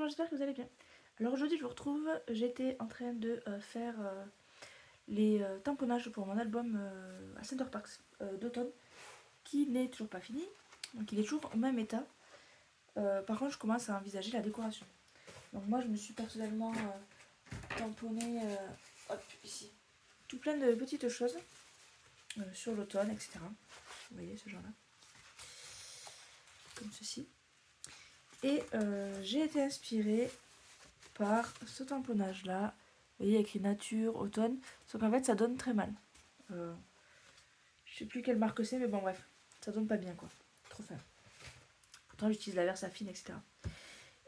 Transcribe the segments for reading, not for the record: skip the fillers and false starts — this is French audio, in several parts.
monde, j'espère que vous allez bien. Alors aujourd'hui je vous retrouve, j'étais en train de faire les tamponnages pour mon album à Center Parks d'automne qui n'est toujours pas fini, donc il est toujours au même état. Par contre je commence à envisager la décoration. Donc moi je me suis personnellement tamponné hop, ici, tout plein de petites choses sur l'automne, etc. Vous voyez ce genre là, comme ceci. Et j'ai été inspirée par ce tamponnage là. Vous voyez, il y a écrit nature, automne, sauf qu'en fait ça donne très mal. Je sais plus quelle marque c'est, mais bon bref, ça donne pas bien quoi, trop fin. Pourtant j'utilise la Versafine, etc.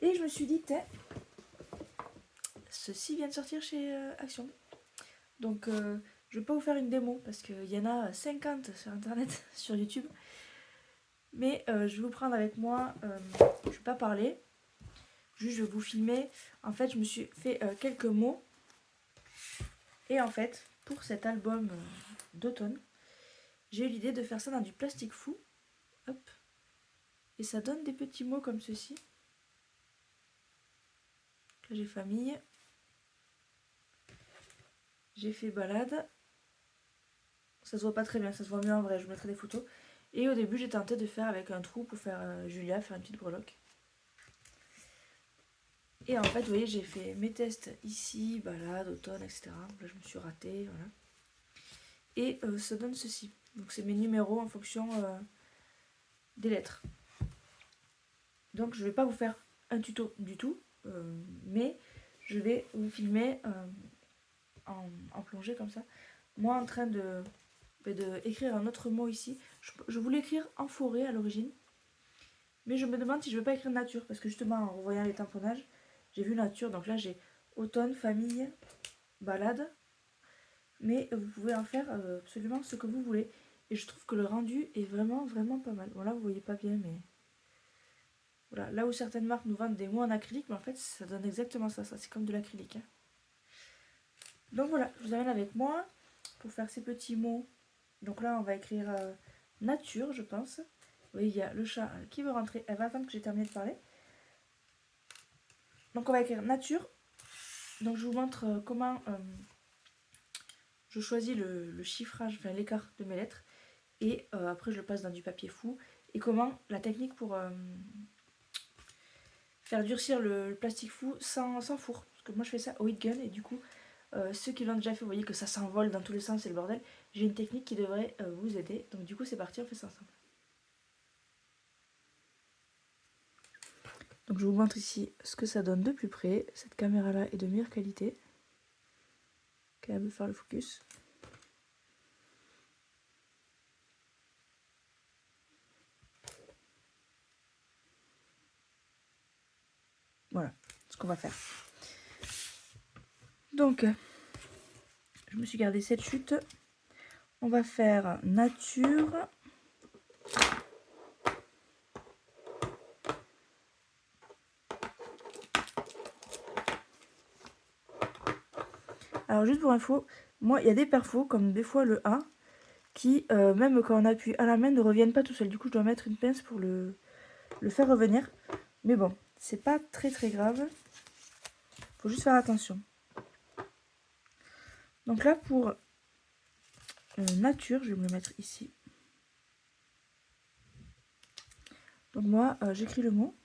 Et je me suis dit, ceci vient de sortir chez Action. Donc je vais pas vous faire une démo parce qu'il y en a 50 sur internet, sur YouTube. Mais je vais vous prendre avec moi, je vais pas parler, juste je vais vous filmer. En fait je me suis fait quelques mots. Et en fait, pour cet album d'automne, j'ai eu l'idée de faire ça dans du plastique fou. Hop. Et ça donne des petits mots comme ceci. Là j'ai famille. J'ai fait balade. Ça se voit pas très bien, ça se voit mieux en vrai, je vous mettrai des photos. Et au début j'ai tenté de faire avec un trou pour faire Julia, faire une petite breloque. Et en fait vous voyez j'ai fait mes tests ici, balade, automne, etc. Là je me suis ratée, voilà. Et ça donne ceci. Donc c'est mes numéros en fonction des lettres. Donc je ne vais pas vous faire un tuto du tout, mais je vais vous filmer en plongée comme ça. Moi en train de écrire un autre mot ici. Je voulais écrire en forêt à l'origine, mais je me demande si je ne veux pas écrire nature, parce que justement en revoyant les tamponnages, j'ai vu nature, donc là j'ai automne, famille, balade, mais vous pouvez en faire absolument ce que vous voulez. Et je trouve que le rendu est vraiment pas mal. Bon là vous voyez pas bien, mais voilà, là où certaines marques nous vendent des mots en acrylique, mais en fait ça donne exactement ça, c'est comme de l'acrylique. Hein. Donc voilà, je vous amène avec moi pour faire ces petits mots. Donc là on va écrire nature je pense. Vous voyez il y a le chat qui veut rentrer, elle va attendre que j'ai terminé de parler. Donc on va écrire nature. Donc je vous montre comment je choisis le chiffrage, enfin l'écart de mes lettres. Et après je le passe dans du papier fou. Et comment la technique pour faire durcir le plastique fou sans four. Parce que moi je fais ça au heat gun et du coup ceux qui l'ont déjà fait, vous voyez que ça s'envole dans tous les sens, c'est le bordel. J'ai une technique qui devrait vous aider. Donc du coup c'est parti, on fait ça ensemble. Donc je vous montre ici ce que ça donne de plus près. Cette caméra là est de meilleure qualité. Elle veut faire le focus. Voilà ce qu'on va faire. Donc je me suis gardé cette chute. On va faire nature. Alors juste pour info, moi il y a des perfos comme des fois le A qui même quand on appuie à la main ne reviennent pas tout seul. Du coup je dois mettre une pince pour le faire revenir. Mais bon, c'est pas très grave. Faut juste faire attention. Donc là pour nature, je vais me le mettre ici. Donc moi j'écris le mot.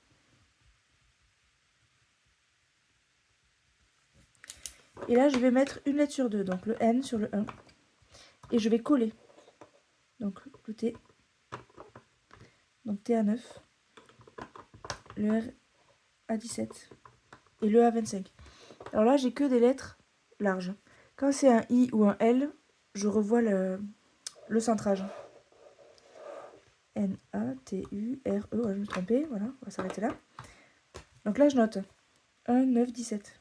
Et là je vais mettre une lettre sur deux, donc le N sur le 1. Et je vais coller. Donc le T. Donc T à 9. Le R à 17. Et le A à 25. Alors là j'ai que des lettres larges. Quand c'est un I ou un L, je revois le centrage. N-A-T-U-R-E, ouais, je me suis trompée, voilà, on va s'arrêter là. Donc là je note 1, 9, 17.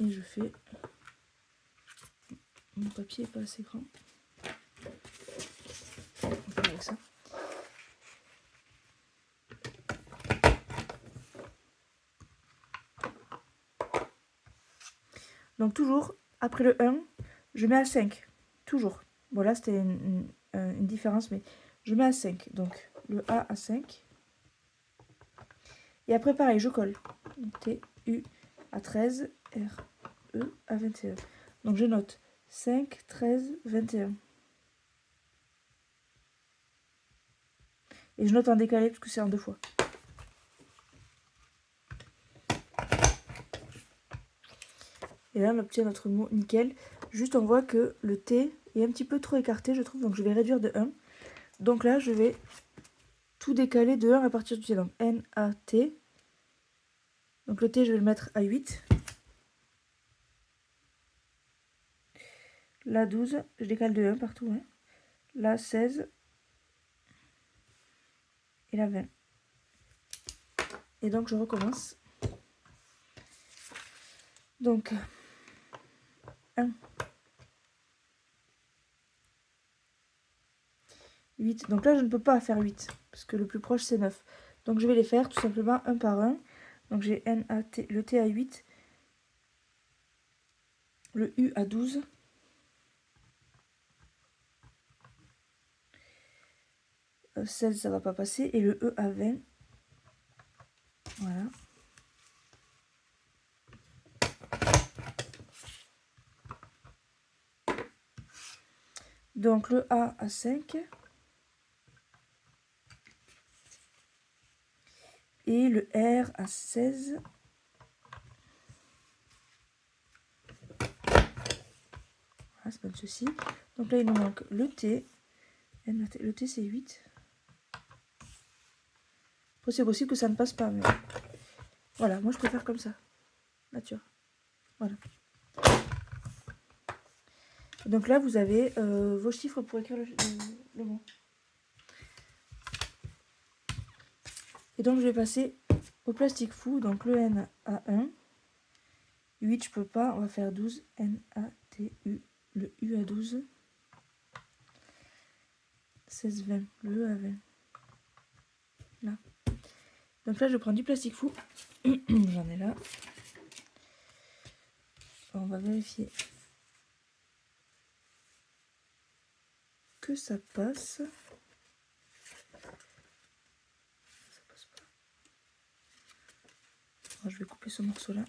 Et je fais... Mon papier n'est pas assez grand. On va faire avec ça. Donc toujours, après le 1, je mets à 5. Toujours. Bon là c'était une différence, mais je mets à 5. Donc le A à 5. Et après pareil, je colle. T, U à 13, R, E à 21. Donc je note 5, 13, 21. Et je note en décalé parce que c'est en 2 fois. Et là on obtient notre mot nickel. Juste on voit que le T est un petit peu trop écarté je trouve. Donc je vais réduire de 1. Donc là je vais tout décaler de 1 à partir du T. Donc N, A, T. Donc le T je vais le mettre à 8. Là 12, je décale de 1 partout. Hein. Là 16. Et là 20. Et donc je recommence. Donc 1. 8. Donc là je ne peux pas faire 8. Parce que le plus proche c'est 9. Donc je vais les faire tout simplement un par un. Donc j'ai N, A, T, le T à 8. Le U à 12. « 16 ça va pas passer. Et le E à 20. Voilà. Donc le A à 5. Et le R à 16. Voilà, c'est pas de ceci. Donc là il nous manque le T. Le T c'est 8. Après c'est possible que ça ne passe pas. Mais voilà, moi je préfère comme ça. Nature. Voilà. Donc là vous avez vos chiffres pour écrire le mot. Et donc je vais passer au plastique fou. Donc le N à 1. 8 je peux pas. On va faire 12. N, A, T, U. Le U à 12. 16, 20. Le E à 20. Là. Donc là je prends du plastique fou. J'en ai là. On va vérifier que ça passe. Ça passe pas. Alors, je vais couper ce morceau là.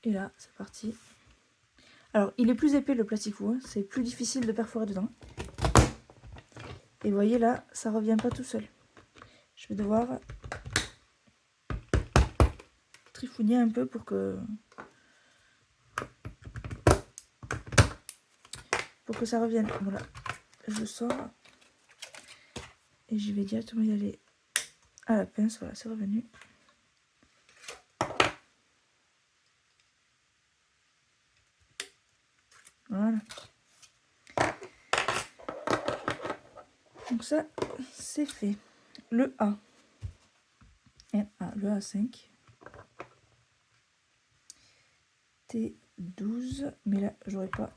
Et là, c'est parti. Alors, il est plus épais le plastique fou, hein. C'est plus difficile de perforer dedans. Et vous voyez là, ça revient pas tout seul. Je vais devoir trifouiller un peu pour que ça revienne. Voilà, je sors et je vais directement y aller à la pince. Voilà, c'est revenu. Voilà. Donc ça, c'est fait. Le A. Le A 5. T12. Mais là, j'aurai pas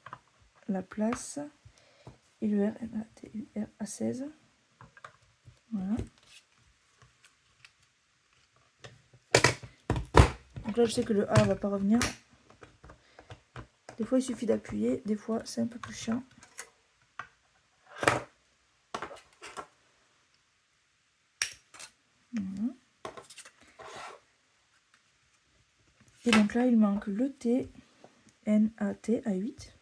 la place. Et le R, N, A, T, U, R, A 16. Voilà. Donc là, je sais que le A va pas revenir. Des fois, il suffit d'appuyer. Des fois, c'est un peu plus chiant. Voilà. Et donc là, il manque le T, N, A, T à 8.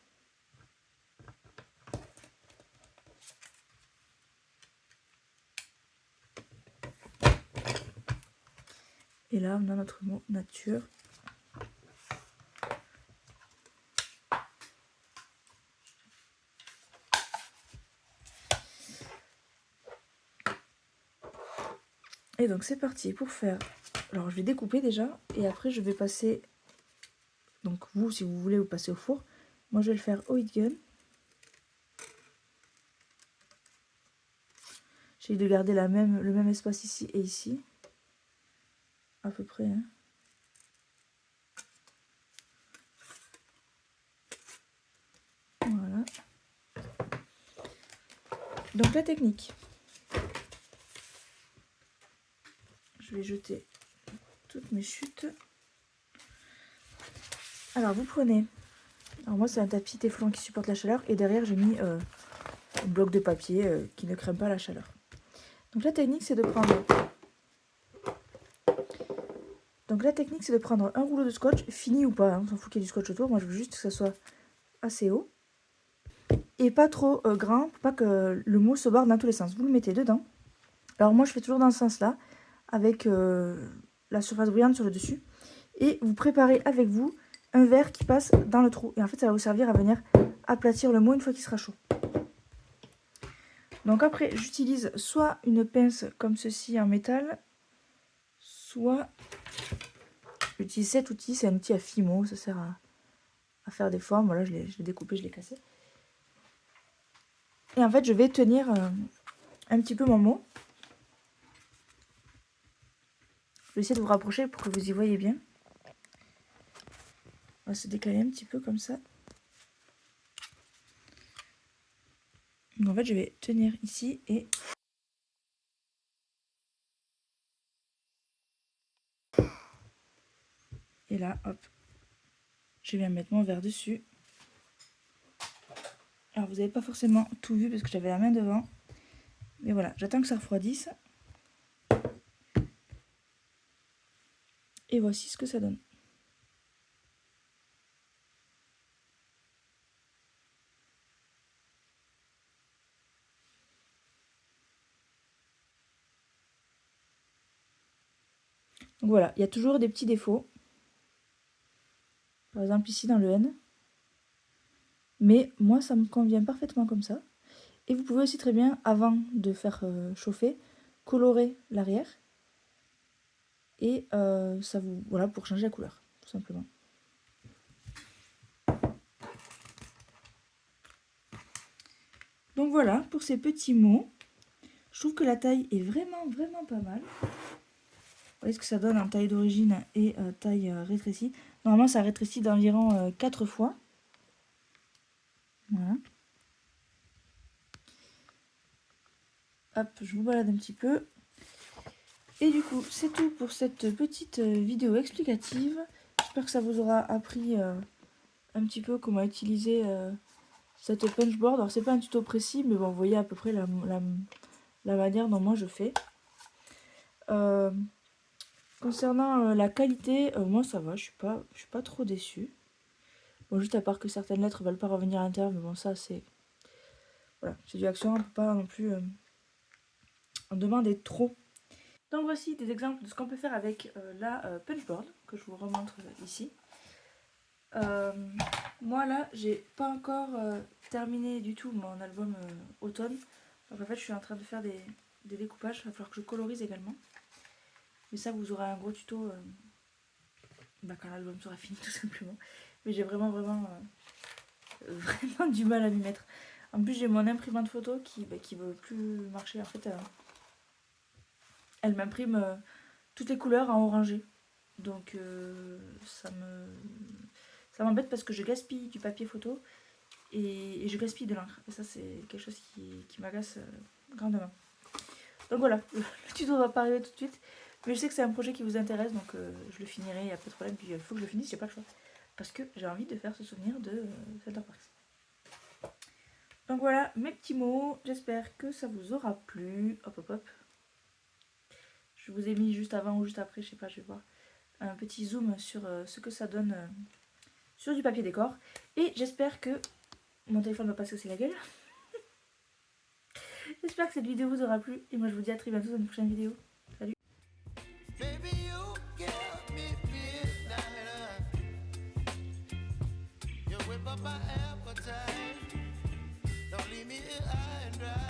Et là, on a notre mot nature. Et donc c'est parti pour faire. Alors je vais découper déjà et après je vais passer. Donc vous, si vous voulez, vous passez au four. Moi je vais le faire au heat gun. J'essaie de garder le même espace ici et ici. À peu près. Hein. Voilà. Donc la technique. Je vais jeter toutes mes chutes. Alors vous prenez, alors moi c'est un tapis téflon qui supporte la chaleur et derrière j'ai mis un bloc de papier qui ne crème pas la chaleur. Donc la technique c'est de prendre un rouleau de scotch, fini ou pas, hein, on s'en fout qu'il y ait du scotch autour, moi je veux juste que ça soit assez haut et pas trop grand pour pas que le mot se barre dans tous les sens. Vous le mettez dedans. Alors moi je fais toujours dans ce sens là avec la surface brillante sur le dessus et vous préparez avec vous un verre qui passe dans le trou et en fait ça va vous servir à venir aplatir le mot une fois qu'il sera chaud. Donc après j'utilise soit une pince comme ceci en métal, soit j'utilise cet outil, c'est un outil à Fimo, ça sert à faire des formes. Voilà, je l'ai découpé, je l'ai cassé. Et en fait je vais tenir un petit peu mon mot. Je vais essayer de vous rapprocher pour que vous y voyez bien. On va se décaler un petit peu comme ça. Donc en fait je vais tenir ici et là hop, je viens mettre mon verre dessus. Alors vous n'avez pas forcément tout vu parce que j'avais la main devant, mais voilà, j'attends que ça refroidisse et voici ce que ça donne. Donc voilà, il y a toujours des petits défauts. Par exemple ici dans le N. Mais moi ça me convient parfaitement comme ça. Et vous pouvez aussi très bien, avant de faire chauffer, colorer l'arrière. Et ça vous. Voilà, pour changer la couleur, tout simplement. Donc voilà, pour ces petits mots. Je trouve que la taille est vraiment pas mal. Vous voyez ce que ça donne en taille d'origine et taille rétrécie. Normalement, ça rétrécit d'environ 4 fois. Voilà. Hop, je vous balade un petit peu. Et du coup, c'est tout pour cette petite vidéo explicative. J'espère que ça vous aura appris un petit peu comment utiliser cette punchboard. Alors, c'est pas un tuto précis, mais bon, vous voyez à peu près la manière dont moi je fais. Concernant la qualité, moi ça va, je suis pas trop déçue. Bon, juste à part que certaines lettres veulent pas revenir à l'intérieur, mais bon, ça c'est. Voilà, c'est du accent, on peut pas non plus en demander trop. Donc voici des exemples de ce qu'on peut faire avec la punchboard, que je vous remontre ici. Moi là, j'ai pas encore terminé du tout mon album automne. Donc en fait, je suis en train de faire des découpages, il va falloir que je colorise également. Mais ça, vous aurez un gros tuto quand l'album sera fini, tout simplement. Mais j'ai vraiment du mal à m'y mettre. En plus, j'ai mon imprimante photo qui veut plus marcher. En fait, elle m'imprime toutes les couleurs en orangé. Donc, ça m'embête parce que je gaspille du papier photo et je gaspille de l'encre. Et ça, c'est quelque chose qui m'agace grandement. Donc voilà, le tuto va pas arriver tout de suite. Mais je sais que c'est un projet qui vous intéresse, donc je le finirai, il n'y a pas de problème. Puis il faut que je le finisse, j'ai pas le choix. Parce que j'ai envie de faire ce souvenir de Center Parcs. Donc voilà, mes petits mots. J'espère que ça vous aura plu. Hop. Je vous ai mis juste avant ou juste après, je sais pas, je vais voir. Un petit zoom sur ce que ça donne sur du papier décor. Et j'espère que mon téléphone va pas se casser la gueule. J'espère que cette vidéo vous aura plu. Et moi je vous dis à très bientôt dans une prochaine vidéo. Salut. Baby, you give me midnight. You whip up my appetite. Don't leave me here high and dry.